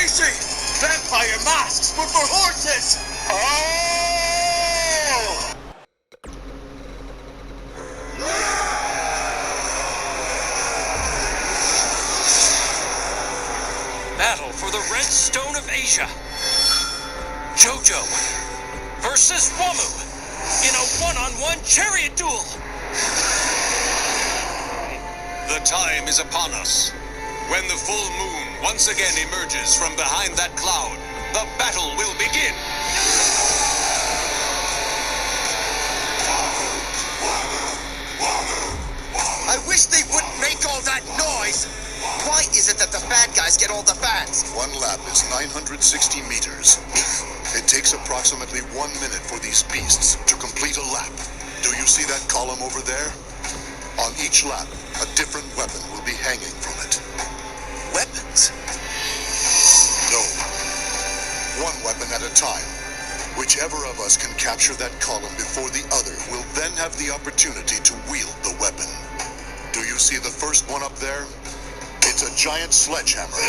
Easy! Vampire masks, but for horses! Oh! Battle for the Red Stone of Asia. Jojo versus Wamu in a one-on-one chariot duel. The time is upon us. When the full moon once again emerges from behind that cloud, the battle will begin. I wish they wouldn't make all that noise. Why is it that the bad guys get all the fans? One lap is 960 meters. It takes approximately 1 minute for these beasts to complete a lap. Do you see that column over there? On each lap, a different weapon will be hanging from it. Weapons? No. One weapon at a time. Whichever of us can capture that column before the other will then have the opportunity to wield the weapon. Do you see the first one up there? It's a giant sledgehammer.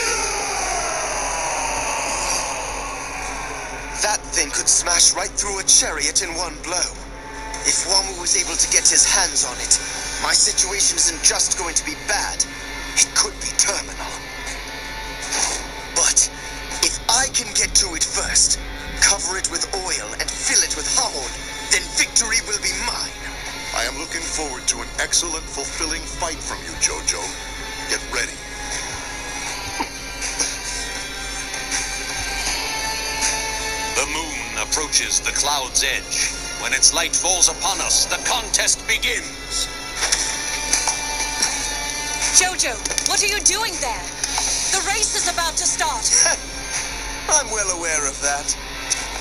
That thing could smash right through a chariot in one blow. If Wamu was able to get his hands on it, my situation isn't just going to be bad. It could be terminal. But if I can get to it first, cover it with oil and fill it with horn, then victory will be mine. I am looking forward to an excellent, fulfilling fight from you, Jojo. Get ready. The moon approaches the cloud's edge. When its light falls upon us, the contest begins. Jojo, what are you doing there? The race is about to start. I'm well aware of that.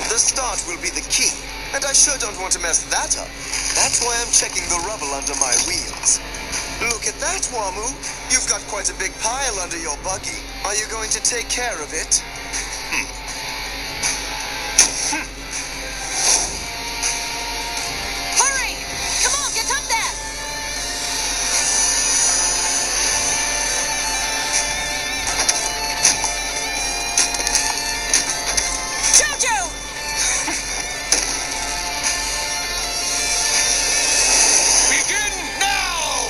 The start will be the key, and I sure don't want to mess that up. That's why I'm checking the rubble under my wheels. Look at that, Wamu. You've got quite a big pile under your buggy. Are you going to take care of it? Hurry! Come on, get up there! Jojo! Begin now!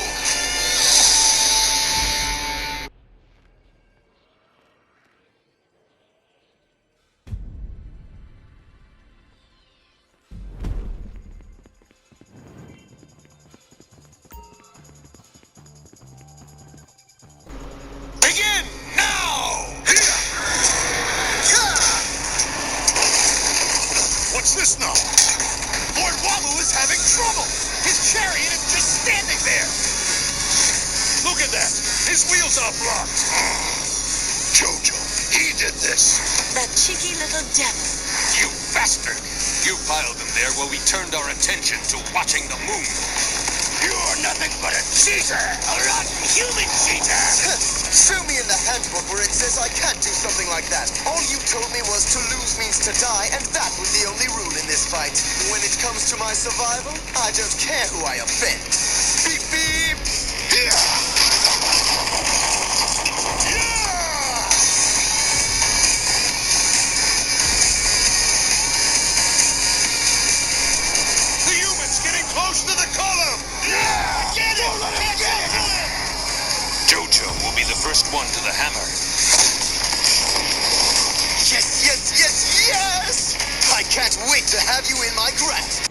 Begin now! What's this now? Lord Wamu is having trouble! His chariot is just standing there! Look at that! His wheels are blocked! Jojo, he did this! That cheeky little devil. You bastard! You piled them there while we turned our attention to watching the moon. You're nothing but a cheater! A rotten human cheater! Show me in the handbook where it says I can't do something like that. All you told me was to lose means to die, and that was the only rule in this fight. When it comes to my survival, I don't care who I offend. Beep beep! The human's getting close to the column! Get it! Jojo will be the first one to the hammer. Yes! I can't wait to have you in my grasp!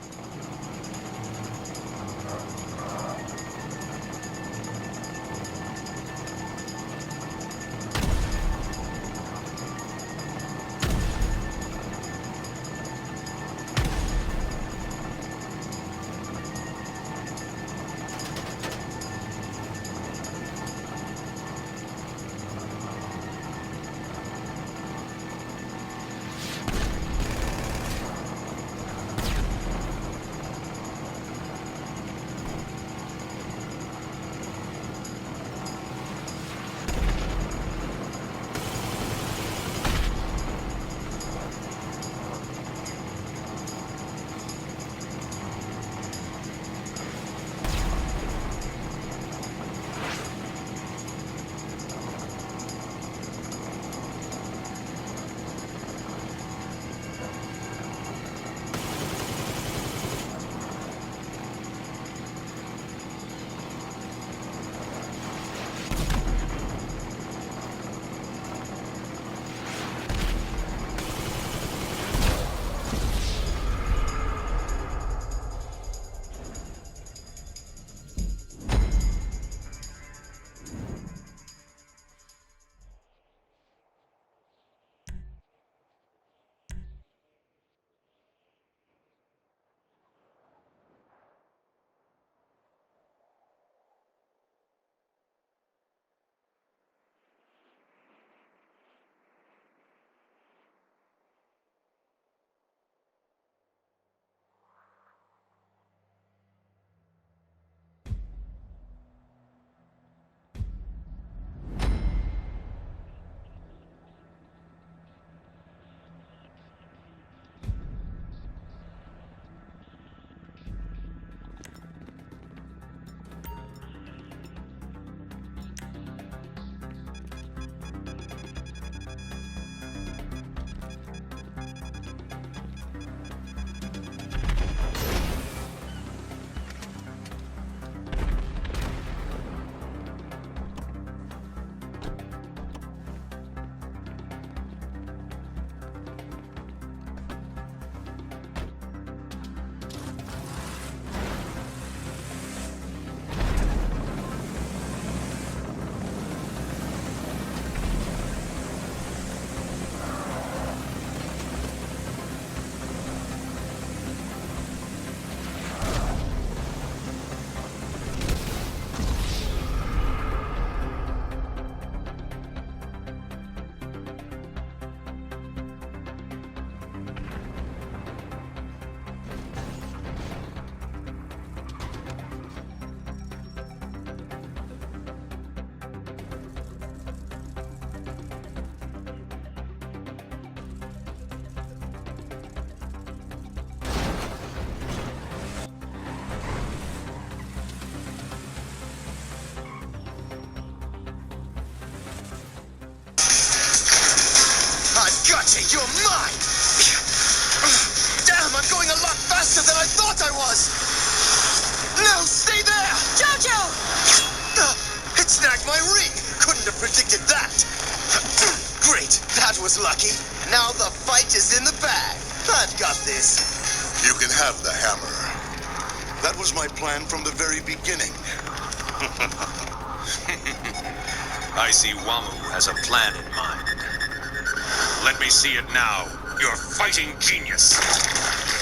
You're mine! Damn, I'm going a lot faster than I thought I was! No, stay there! Jojo! It snagged my ring! Couldn't have predicted that! Great, that was lucky. Now the fight is in the bag. I've got this. You can have the hammer. That was my plan from the very beginning. I see Wamu has a plan in mind. Let me see it now, your fighting genius.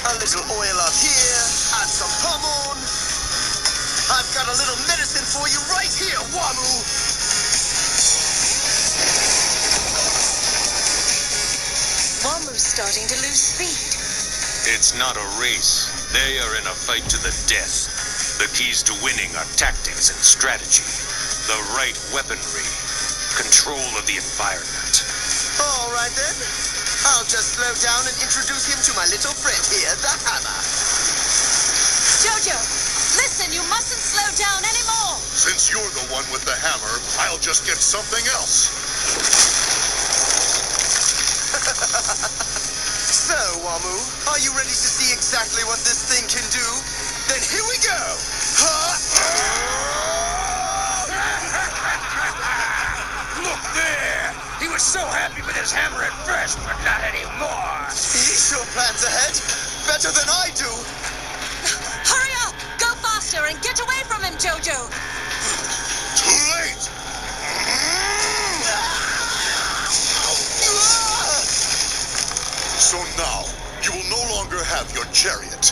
A little oil up here, add some pomon. I've got a little medicine for you right here, Wamu. Wamu's starting to lose speed. It's not a race. They are in a fight to the death. The keys to winning are tactics and strategy. The right weaponry. Control of the environment. All right then. I'll just slow down and introduce him to my little friend here, the hammer. Jojo, listen, you mustn't slow down anymore. Since you're the one with the hammer, I'll just get something else. So, Wamu, are you ready to see exactly what this thing can do? Then here we go! Look there! He was so happy with his hammer at first, but not anymore. He sure plans ahead. Better than I do. Hurry up! Go faster and get away from him, Jojo! Too late! So now, you will no longer have your chariot.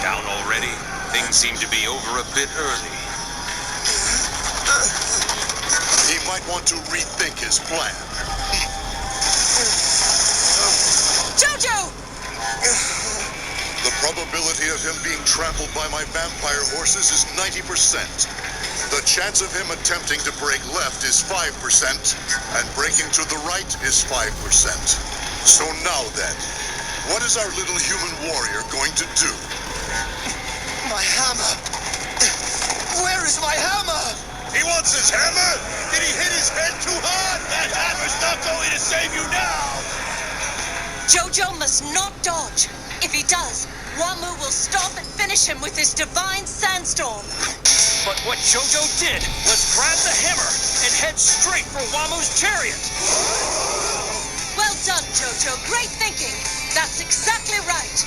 Down already? Things seem to be over a bit early. He might want to rethink his plan. Jojo! The probability of him being trampled by my vampire horses is 90%. The chance of him attempting to break left is 5%, and breaking to the right is 5%. So now then, what is our little human warrior going to do? My hammer. Where is my hammer? He wants his hammer? Did he hit his head too hard? That hammer's not going to save you now! Jojo must not dodge. If he does, Wamu will stop and finish him with his divine sandstorm. But what Jojo did was grab the hammer and head straight for Wamu's chariot. Well done, Jojo. Great thinking. That's exactly right.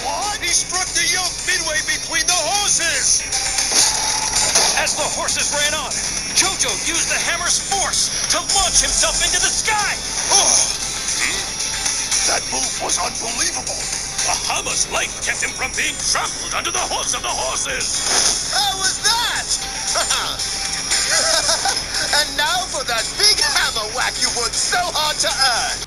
What? He struck the yoke midway between the horses! As the horses ran on, Jojo used the hammer's force to launch himself into the sky. That move was unbelievable! The hammer's light kept him from being trampled under the hooves of the horses. How was that? And now for that big hammer whack you worked so hard to earn.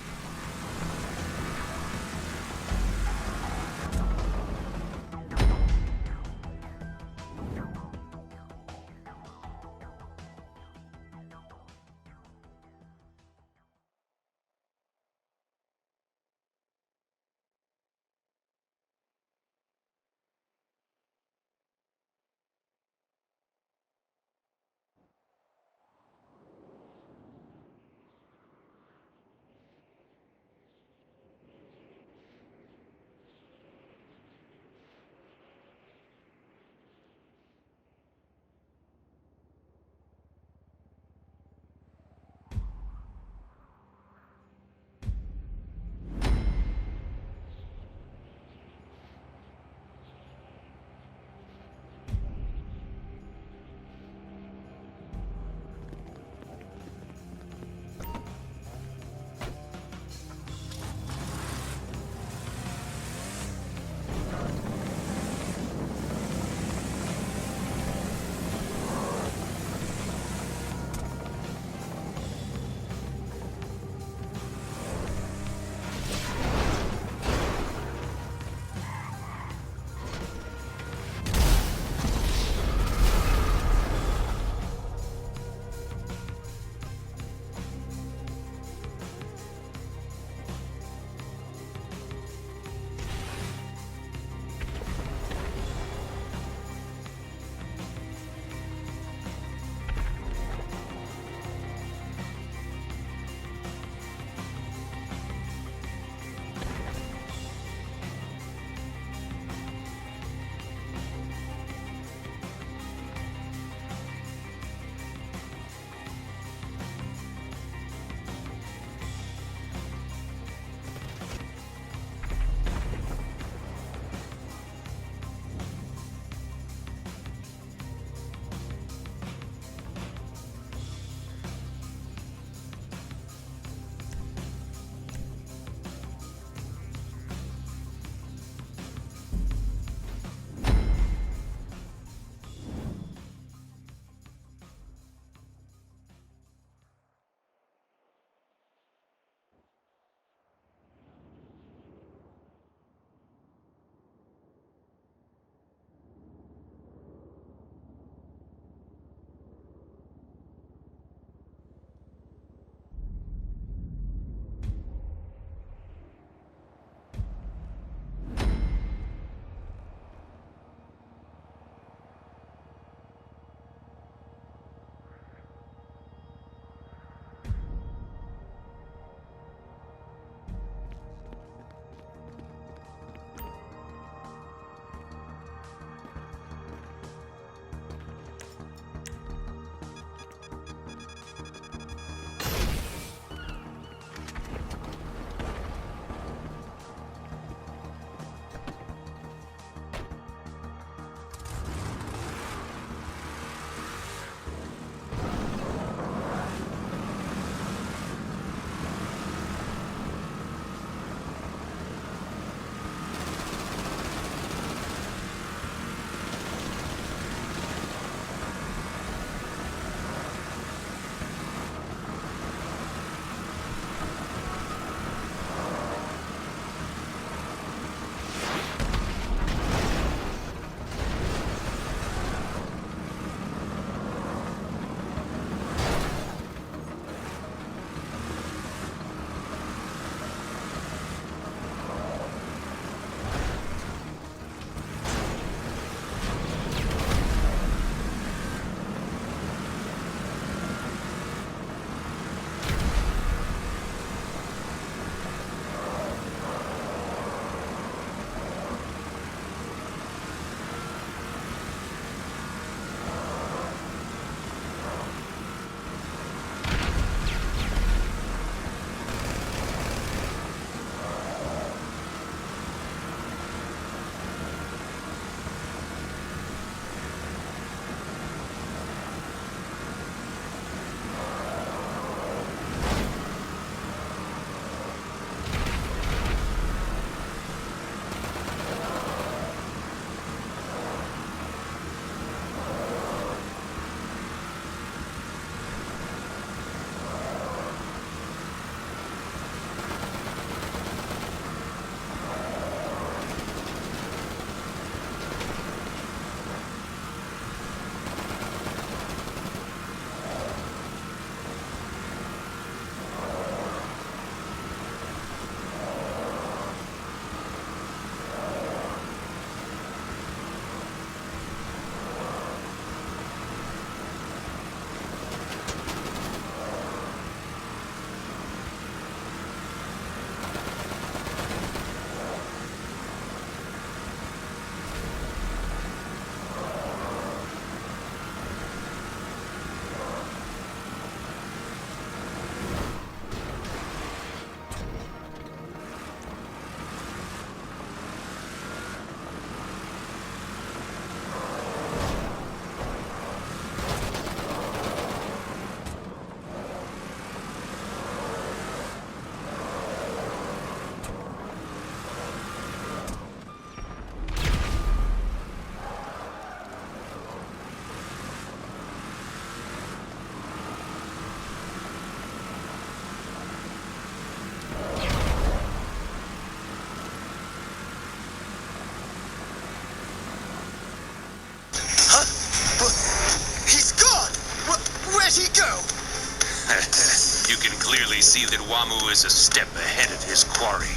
see that Wamu is a step ahead of his quarry.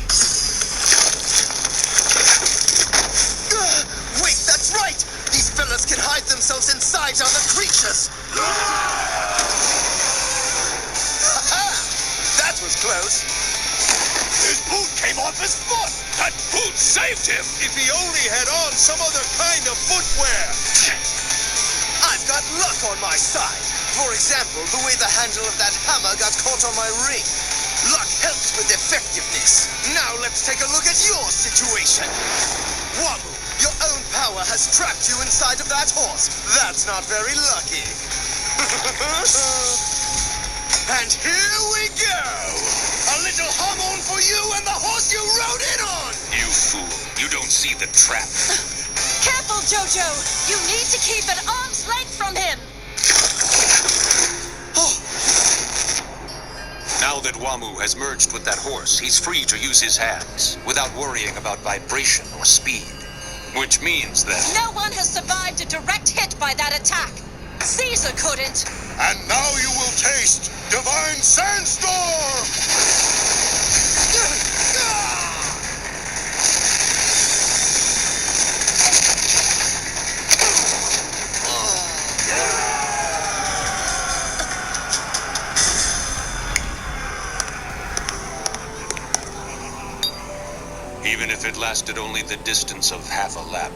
Wait, that's right! These fellas can hide themselves inside other creatures! Ha-ha! That was close! His boot came off his foot! That boot saved him! If he only had on some other kind of footwear! I've got luck on my side. For example, the way the handle of that hammer got caught on my ring. Luck helps with effectiveness. Now let's take a look at your situation. Wamu, your own power has trapped you inside of that horse. That's not very lucky. And here we go! A little hormone for you and the horse you rode in on! You fool. You don't see the trap. Careful, Jojo! You need to keep at arm's length from him! Now that Wamu has merged with that horse, he's free to use his hands without worrying about vibration or speed. Which means that... No one has survived a direct hit by that attack. Caesar couldn't. And now you will taste Divine Sandstorm! Even if it lasted only the distance of half a lap,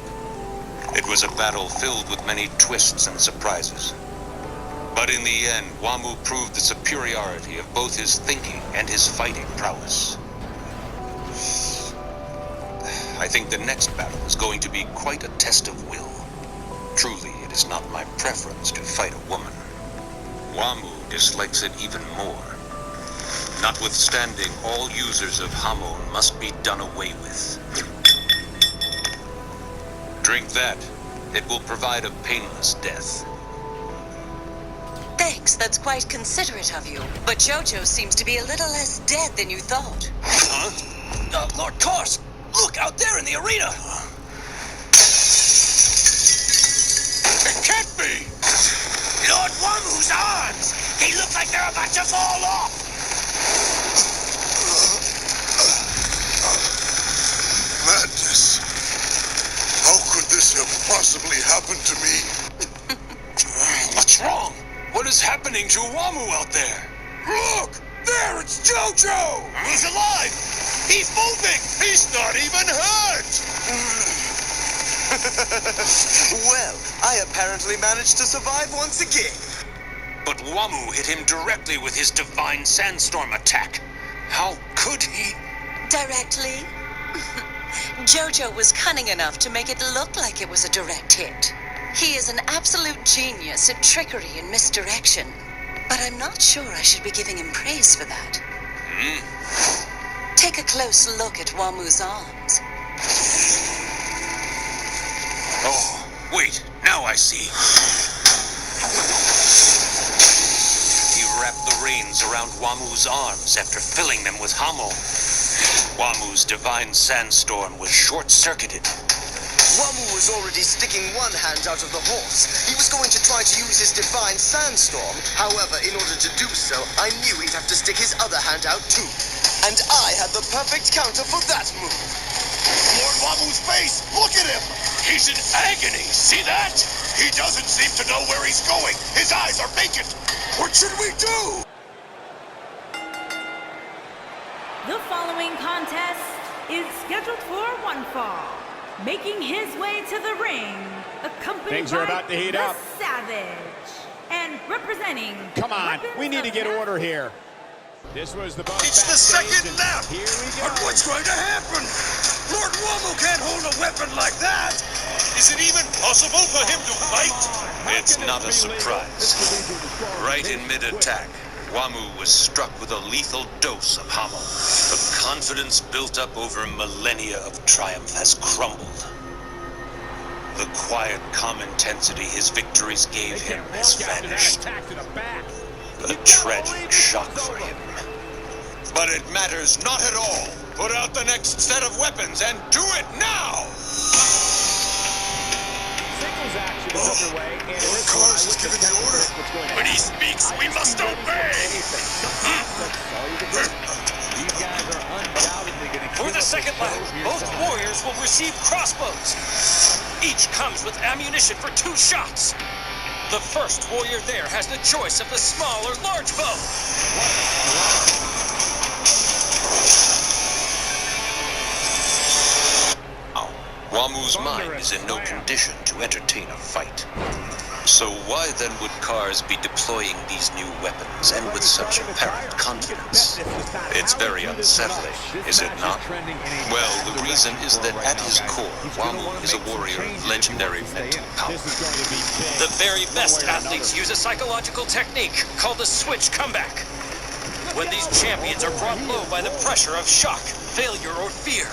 it was a battle filled with many twists and surprises. But in the end, Wamu proved the superiority of both his thinking and his fighting prowess. I think the next battle is going to be quite a test of will. Truly, it is not my preference to fight a woman. Wamu dislikes it even more. Notwithstanding, all users of Hamon must be done away with. Drink that. It will provide a painless death. Thanks, that's quite considerate of you. But Jojo seems to be a little less dead than you thought. Huh? Lord Kors, look out there in the arena! It can't be! Lord Wamu's arms! They look like they're about to fall off! Madness. How could this have possibly happened to me? What's wrong? What is happening to Wamu out there? Look! There, it's Jojo! He's alive! He's moving! He's not even hurt! Well, I apparently managed to survive once again. But Wamu hit him directly with his Divine Sandstorm attack. How could he? Directly? Jojo was cunning enough to make it look like it was a direct hit. He is an absolute genius at trickery and misdirection. But I'm not sure I should be giving him praise for that. Take a close look at Wamu's arms. Oh, wait. Now I see. He wrapped the reins around Wamu's arms after filling them with Hamon. Wamu's Divine Sandstorm was short-circuited. Wamu was already sticking one hand out of the horse. He was going to try to use his Divine Sandstorm. However, in order to do so, I knew he'd have to stick his other hand out too. And I had the perfect counter for that move. Lord Wamu's face! Look at him! He's in agony! See that? He doesn't seem to know where he's going. His eyes are vacant. What should we do? The following contest is scheduled for one fall. Making his way to the ring, accompanied Things are about to heat the up. Savage, and representing. Come on, Weapons we need of to get Death. order here. This was the buzz It's the backstage, second and lap! Here we go. But what's going to happen? Lord Wamu can't hold a weapon like that! Is it even possible for him to fight? It's not a surprise. Right in mid-attack, Wamu was struck with a lethal dose of Hamon. The confidence built up over millennia of triumph has crumbled. The quiet, calm intensity his victories gave him has vanished. A tragic shock for him. But it matters not at all. Put out the next set of weapons and do it now! This action is underway, and in this one, I Cars is wouldn't giving the attempt to order. predict what's going to When he happen. speaks, we must obey. That's all you can do. These guys are undoubtedly going to For the second lap, both warriors will receive crossbows. Each comes with ammunition for 2 shots. The first warrior there has the choice of the small or large bow. Wamu's mind is in no condition to entertain a fight. So why then would cars be deploying these new weapons, and with such apparent confidence? It's very unsettling, is it not? Well, the reason is that at his core, Wamu is a warrior of legendary mental power. The very best athletes use a psychological technique called the switch comeback. When these champions are brought low by the pressure of shock, failure, or fear,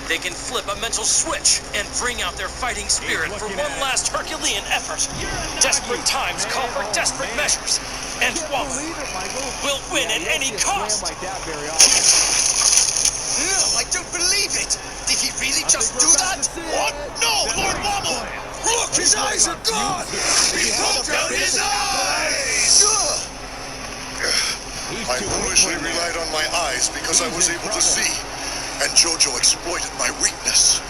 they can flip a mental switch and bring out their fighting spirit for one last Herculean effort. Desperate times call for desperate measures, and Wamu will win at any cost. No, I don't believe it! Did he really just do that? What? No, Lord Wamu! Look, his eyes are gone! He broke out his eyes! I foolishly relied on my eyes because I was able to see, and Jojo exploited my weakness.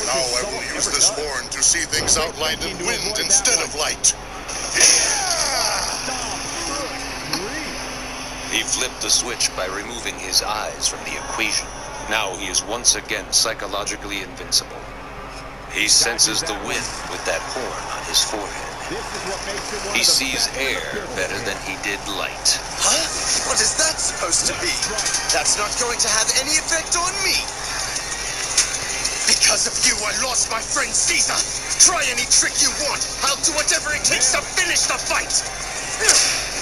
Now I will use this horn to see things outlined in wind instead of light. He flipped the switch by removing his eyes from the equation. Now he is once again psychologically invincible. He senses the wind with that horn on his forehead. He sees air better than he did light. Huh? What is that supposed to be? That's not going to have any effect on me. Because of you, I lost my friend Caesar. Try any trick you want. I'll do whatever it takes to finish the fight.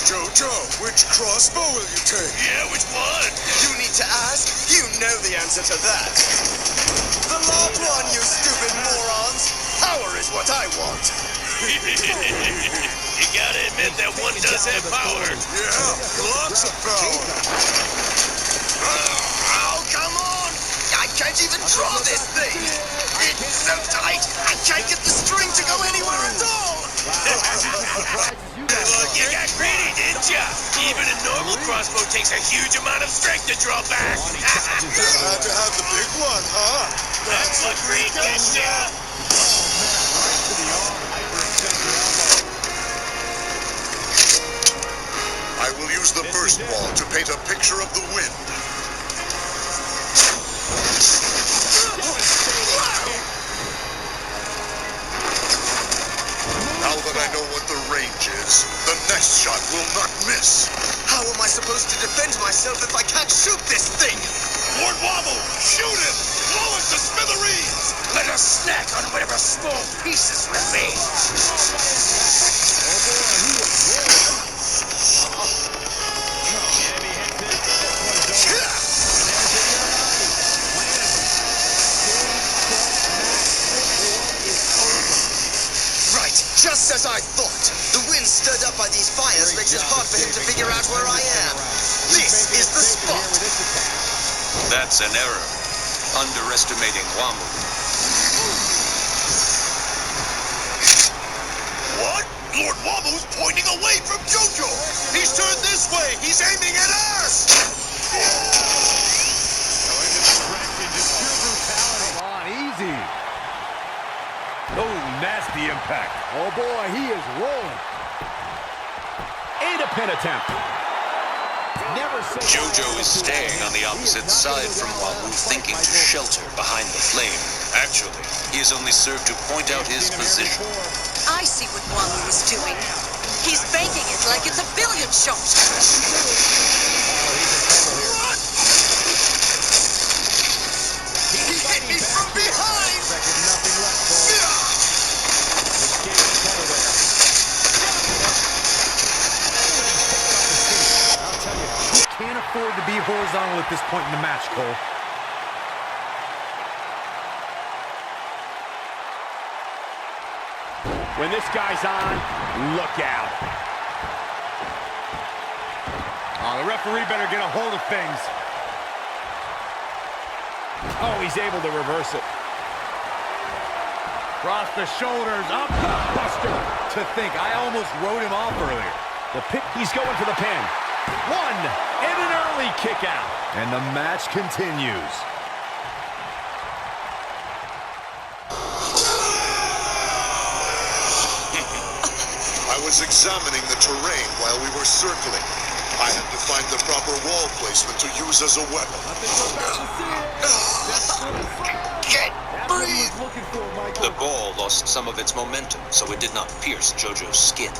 Jojo, which crossbow will you take? Yeah, which one? You need to ask. You know the answer to that. The large one, you stupid morons. Power is what I want. You gotta admit that one does have power. Yeah, lots of power. Oh, come on! I can't even draw this thing! It's so tight, I can't get the string to go anywhere at all! Look, you got greedy, didn't ya? Even a normal crossbow takes a huge amount of strength to draw back. Had to have the big one, huh? That's what greed gets ya. I will use the first ball to paint a picture of the wind. Now that I know what the range is, the next shot will not miss. How am I supposed to defend myself if I can't shoot this thing? Lord Wamu, shoot him! Blow us to smithereens! Let us snack on whatever small pieces remain. Right, just as I thought. The wind stirred up by these fires makes it hard for him to figure out where I am. This is the spot. That's an error. Underestimating Wamu. What? Lord Wamu's pointing away from Jojo! He's turned this way! He's aiming at us! Come on, easy. Oh, nasty impact. Oh boy, he is rolling. And a pin attempt. Jojo is staying on the opposite side from Wamu, thinking to shelter behind the flame. Actually, he has only served to point out his position. I see what Wamu is doing. He's banking it like it's a billiard shot. What? He hit me from behind! Can't afford to be horizontal at this point in the match, Cole. When this guy's on, look out. Oh, the referee better get a hold of things. Oh, he's able to reverse it. Across the shoulders, up buster. To think, I almost wrote him off earlier. The pick, he's going for the pin. One, and an early kick out. And the match continues. I was examining the terrain while we were circling. I had to find the proper wall placement to use as a weapon. Can't breathe. The ball lost some of its momentum, so it did not pierce Jojo's skin.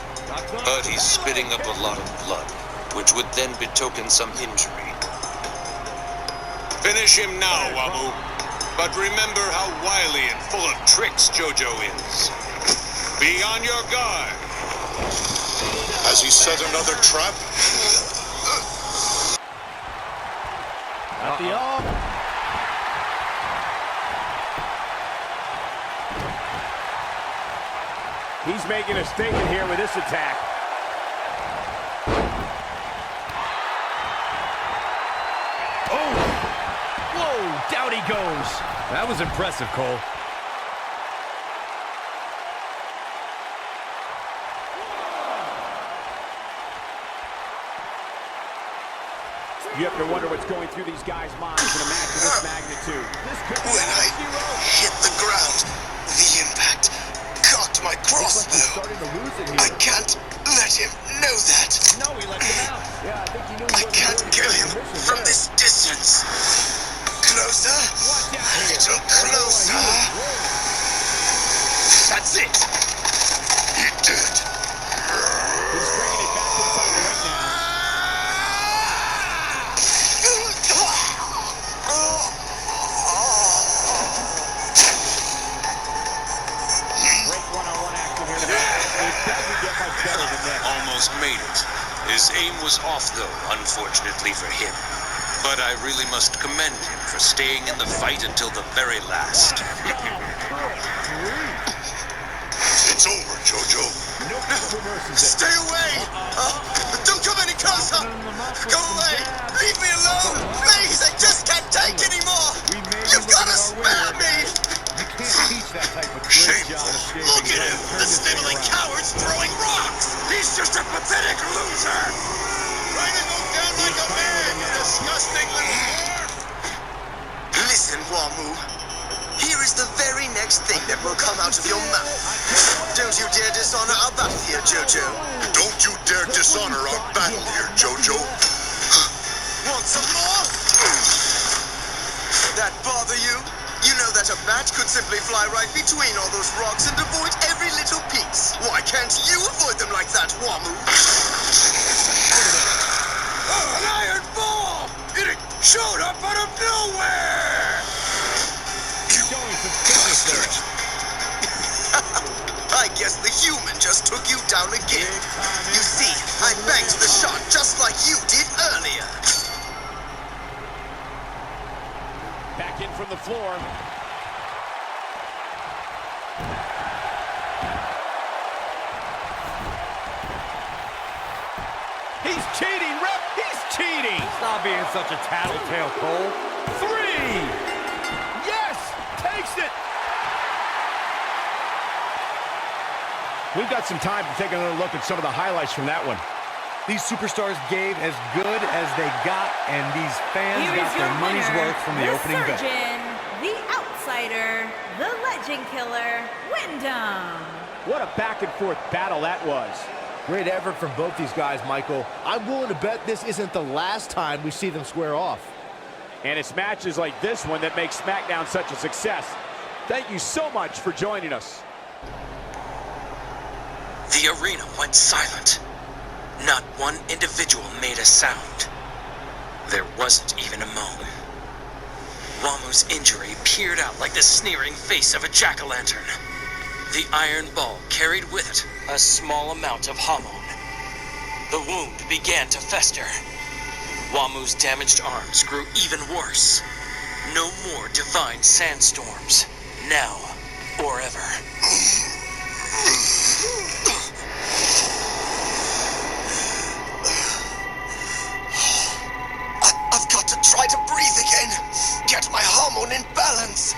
But he's spitting up a lot of blood, which would then betoken some injury. Finish him now, Wamu. But remember how wily and full of tricks Jojo is. Be on your guard. Has he set another trap? At the all. He's making a statement here with this attack. Oh! Whoa, down he goes. That was impressive, Cole. You have to wonder what's going through these guys' minds in a match of this magnitude. This could be When I hit the ground, the impact caught my crossbow. I can't let him know that. No, he let him out. Yeah, I think he knew I can't kill him from this distance. Closer, a little closer. That's it. He did. He's bringing it back inside the ring now. Great one-on-one action here tonight. It doesn't get much better than that. Almost made it. His aim was off, though, unfortunately for him. But I really must commend him for staying in the fight until the very last. It's over, Jojo. Stay away! Don't come any closer! Go away! Leave me alone! Please, I just can't take anymore! You've got to spare me! Shameful. Look at him! The sniveling coward's throwing rocks! He's just a pathetic loser! Trying to go down like a man, you disgusting little whore! Listen, Wamu. Here is the very next thing that will come out of your mouth. Don't you dare dishonor our battle here, Jojo. Don't you dare dishonor our battle here, Jojo. Want some more? That bother you? You know that a bat could simply fly right between all those rocks and avoid every little piece. Why can't you avoid them like that, Wamu? Oh, an iron ball! It showed up out of nowhere! Bastard! I guess the human just took you down again. You see, I banked the shot just like you did earlier. Back in from the floor. He's cheating, ref! He's cheating! Stop being such a tattletale, Cole. 3! Yes! Takes it! We've got some time to take another look at some of the highlights from that one. These superstars gave as good as they got, and these fans Here got is your their money's winner, worth from the opening bet. surgeon, the outsider, the legend killer, Wyndham. What a back-and-forth battle that was. Great effort from both these guys, Michael. I'm willing to bet this isn't the last time we see them square off. And it's matches like this one that make SmackDown such a success. Thank you so much for joining us. The arena went silent. Not one individual made a sound. There wasn't even a moan. Wamu's injury peered out like the sneering face of a jack-o'-lantern. The iron ball carried with it a small amount of hormone. The wound began to fester. Wamu's damaged arms grew even worse. No more divine sandstorms, now or ever. I've got to try to breathe again. Get my hormone in balance.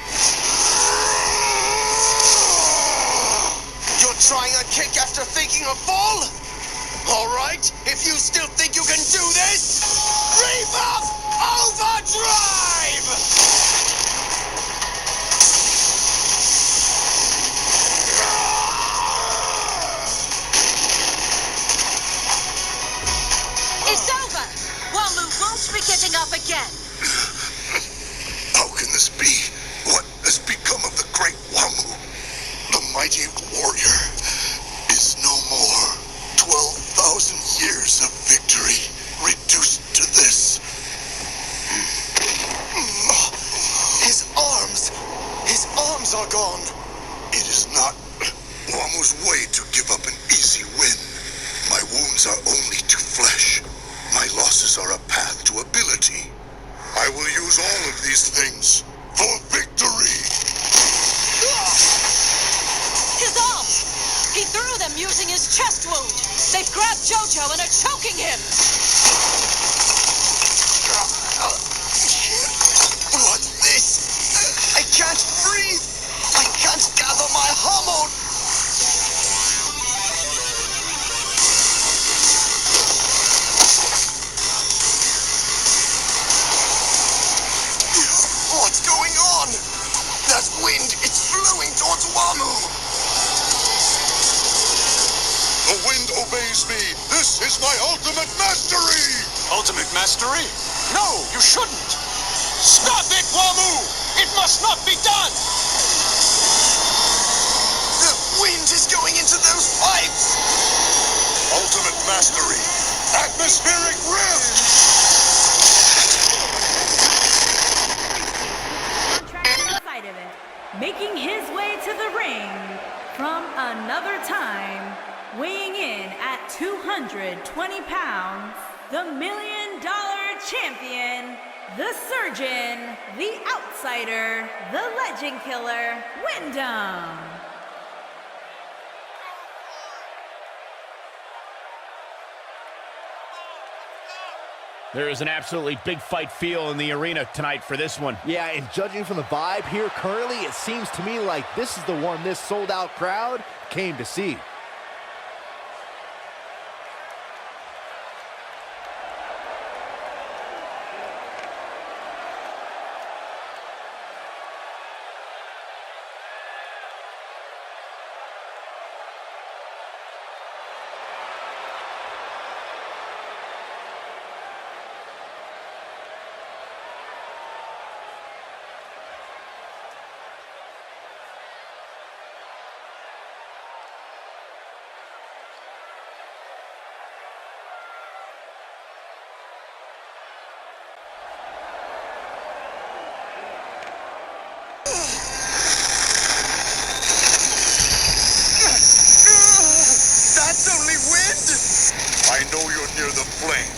kick after faking a fall? All right, if you still think you can do this, rev up overdrive! It's over! Wamu won't be getting up again. How can this be? What has become of the great Wamu? The mighty warrior is no more. 12,000 years of victory reduced to this. His arms are gone. It is not Wamu's way to give up an easy win. My wounds are only to flesh. My losses are a path to ability. I will use all of these things for victory. His arms! He threw them using his chest wound. They've grabbed Jojo and are choking him. What's this? I can't breathe. I can't gather my hormone. What's going on? That wind, it's flowing towards Wamu. The wind obeys me. This is my ultimate mastery. Ultimate mastery? No, you shouldn't. Stop it, Wamu! It must not be done! The wind is going into those pipes. Ultimate mastery. Atmospheric rift. Side of it, making his way to the ring from another time, weighing in at 220 pounds, the $1 Million Champion, the Surgeon, the Outsider, the Legend Killer, Wyndham. There is an absolutely big fight feel in the arena tonight for this one. Yeah, and judging from the vibe here currently, it seems to me like this is the one this sold-out crowd came to see. I know you're near the flame.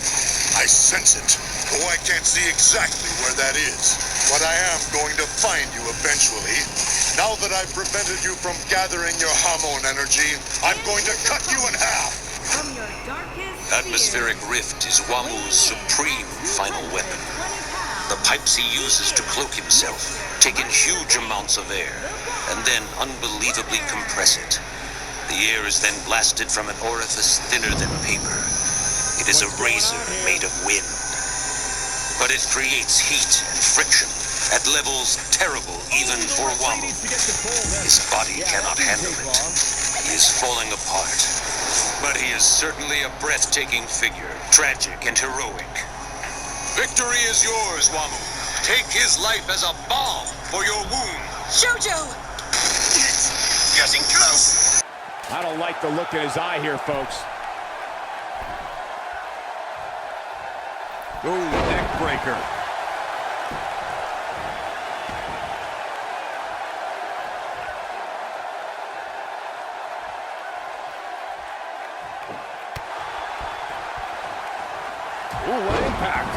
I sense it. Oh, I can't see exactly where that is. But I am going to find you eventually. Now that I've prevented you from gathering your hormone energy, I'm going to cut you in half. From your darkest Atmospheric rift is Wamu's supreme final weapon. The pipes he uses to cloak himself take in huge amounts of air and then unbelievably compress it. The air is then blasted from an orifice thinner than paper. It is a razor made of wind. But it creates heat and friction at levels terrible even for Wamu. His body cannot handle it. He is falling apart. But he is certainly a breathtaking figure, tragic and heroic. Victory is yours, Wamu. Take his life as a balm for your wound. Jojo! It's getting close. I don't like the look in his eye here, folks. Ooh, neck breaker. Ooh, what impact.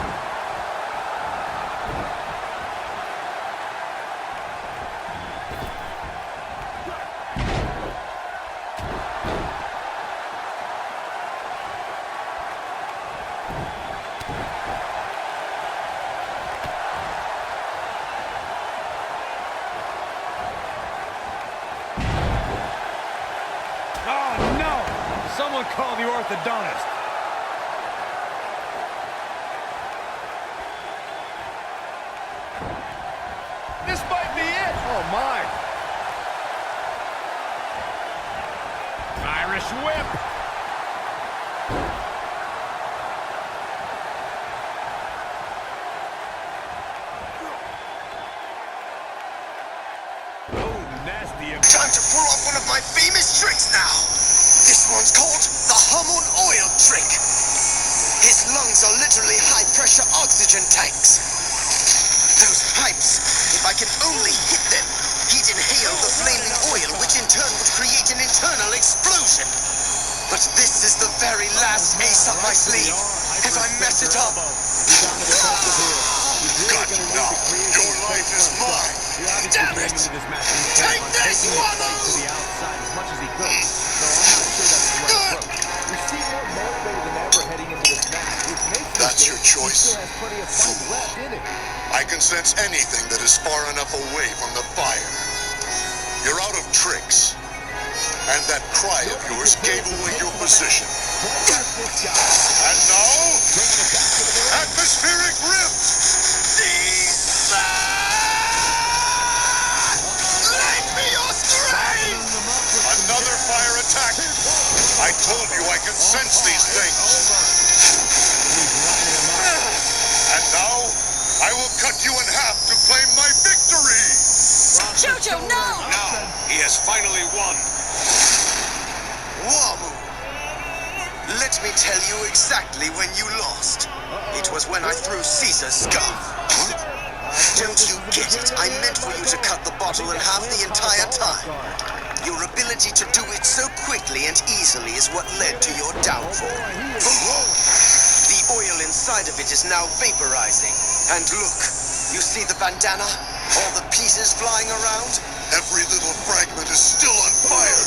Someone call the orthodontist. This might be it. Oh, my. Irish whip. Oh, nasty impact. Time to pull off one of my famous tricks now. This one's called the Hammond oil trick. His lungs are literally high-pressure oxygen tanks. Those pipes, if I can only hit them, he'd inhale the flaming oil, which in turn would create an internal explosion. But this is the very last ace up my sleeve. If I mess it up... Got it now. Your life is mine. Damn it! Take this, Wamu! That's your choice. Fool. I can sense anything that is far enough away from the fire. You're out of tricks. And that cry of yours gave away your position. And now, atmospheric rift! Lend me your strength! Another fire attack! I told you I can sense these things! And now, I will cut you in half to claim my victory! Jojo, no! Now, he has finally won. Wamu! Let me tell you exactly when you lost. It was when I threw Caesar's skull. Don't you get it? I meant for you to cut the bottle in half the entire time. Your ability to do it so quickly and easily is what led to your downfall. The oil inside of it is now vaporizing. And look, you see the bandana? All the pieces flying around? Every little fragment is still on fire,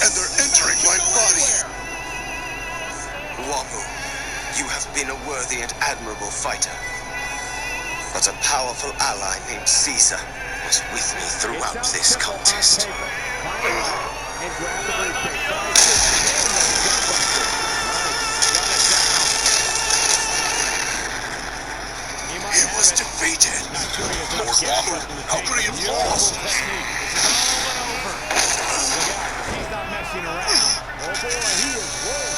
and they're entering my body. Wamu, you have been a worthy and admirable fighter. But a powerful ally named Caesar was with me throughout this contest. He was defeated. Lord Wamu, how could he have lost? He's not messing around. Oh boy, he is rolling.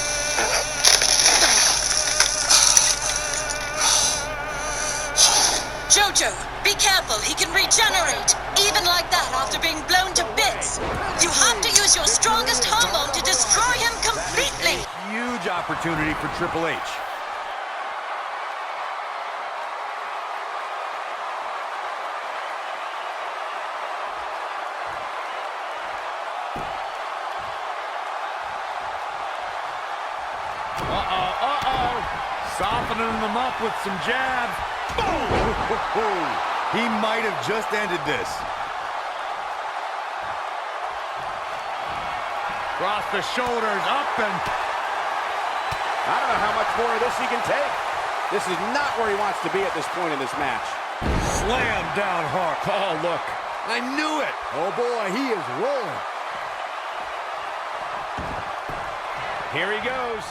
Jojo, be careful. He can regenerate. Even like that after being blown to bits. You have to use your strongest hormone to destroy him completely. Huge opportunity for Triple H. Softening them up with some jabs. Boom! He might have just ended this. Cross the shoulders, up and... I don't know how much more of this he can take. This is not where he wants to be at this point in this match. Slam down hard. Oh, look. I knew it. Oh boy, he is rolling. Here he goes.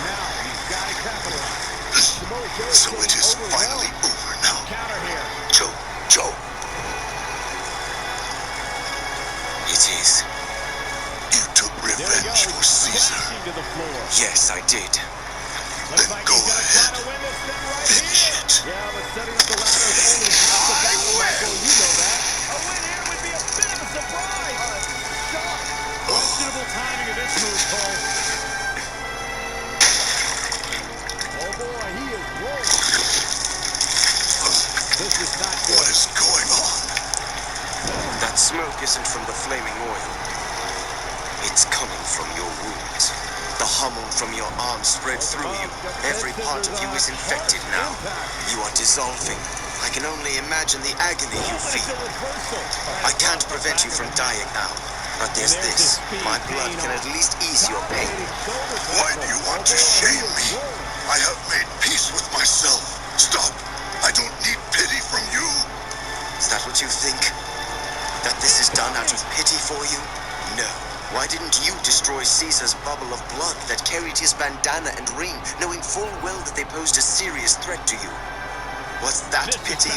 Now he's got to capitalize. So it is finally over now. Counter here. Joe. It is. You took revenge for Caesar. Yes, I did. Then go ahead. Finish it. Yeah, but setting up the ladder is only half the battle, Michael. You know that. A win here would be a bit of a surprise. Questionable timing of this move, Cole. Oh boy, he is rolling. This is not good. What is going on? That smoke isn't from the flaming oil. It's coming from your wounds. The hormone from your arm spread through you. Every part of you is infected now. You are dissolving. I can only imagine the agony you feel. I can't prevent you from dying now. But there's this. My blood can at least ease your pain. Why do you want to shame me? I have made peace with myself. Stop. I don't need pity from you. Is that what you think? That this is done out of pity for you? No. Why didn't you destroy Caesar's bubble of blood that carried his bandana and ring, knowing full well that they posed a serious threat to you? Was that pity?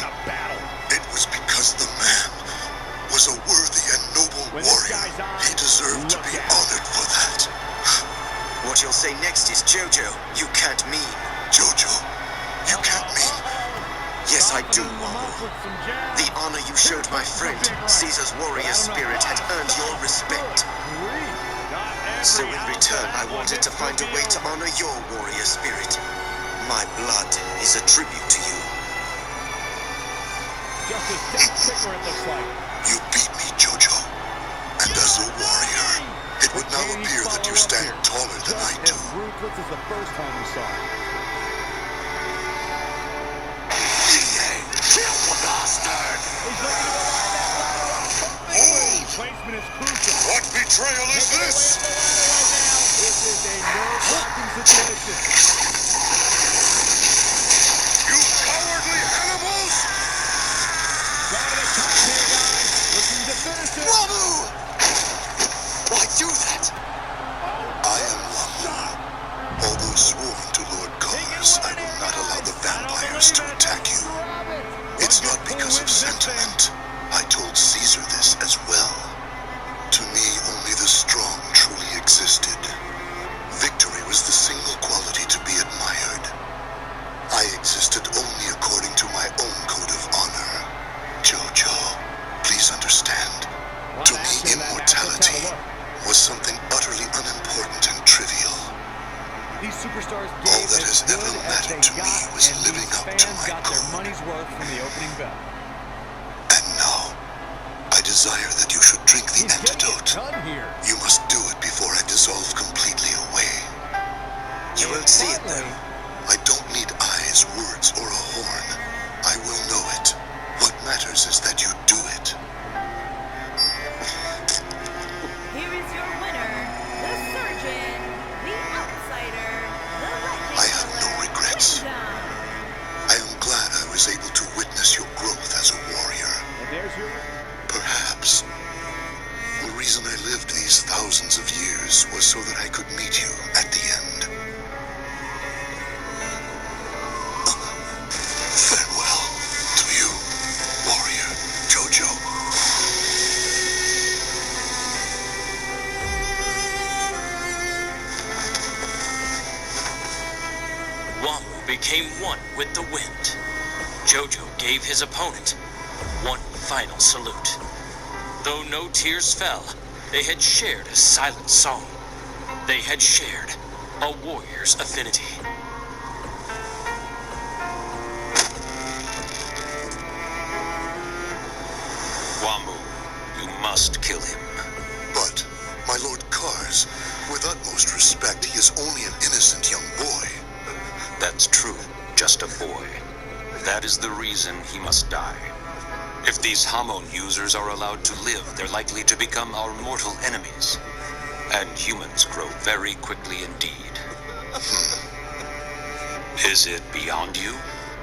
It was because the man was a worthy and noble warrior. He deserved to be honored for that. What you'll say next is, Jojo, you can't mean. Jojo, you can't mean. Yes, I do, Wamu. The honor you showed my friend, Caesar's warrior spirit, had earned your respect. So in return, I wanted to find a way to honor your warrior spirit. My blood is a tribute to you. Just a step quicker, it looks like. You beat me, Jojo. And as a warrior, it would now appear that you stand taller than I do. Ruthless as the first time we saw it. Kill the bastard! Placement is crucial. What betrayal is this? This is a nerve-wracking situation. You cowardly Hannibals! Got to the top here, guys. Looking to finish it. Wamu! Why do that? I am Wamu. Although sworn to Lord Connors, I will not allow the vampires to attack you. It's not because of sentiment. I told Caesar this as well. To me, only the strong truly existed. Victory was the single quality to be admired. I existed only according to my own code of honor. Jojo, please understand. To me, immortality was something utterly unimportant and trivial. These superstars All that has ever mattered to me was living up to my got their code. money's worth from the opening bell. And now, I desire that you should drink the antidote. Here. You must do it before I dissolve completely away. You won't see it, though. I don't need eyes, words, or a horn. I will know it. What matters is that you do it. Here is your winner, the surgeon, the outsider, the legend. I have no regrets. Down. I am glad I was able to witness your growth as a warrior. And there's your... Perhaps the reason I lived these thousands of years was so that I could meet you at the end. Farewell to you, warrior Jojo. Wamu became one with the wind. Jojo gave his opponent one final salute. Though no tears fell, they had shared a silent song. They had shared a warrior's affinity. Wamu, you must kill him. But, my Lord Kars, with utmost respect, he is only an innocent young boy. That's true, just a boy. That is the reason he must die. If these hormone users are allowed to live, they're likely to become our mortal enemies. And humans grow very quickly indeed. Is it beyond you?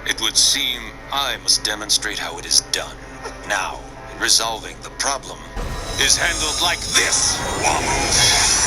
It would seem I must demonstrate how it is done. Now, resolving the problem is handled like this, Wamu.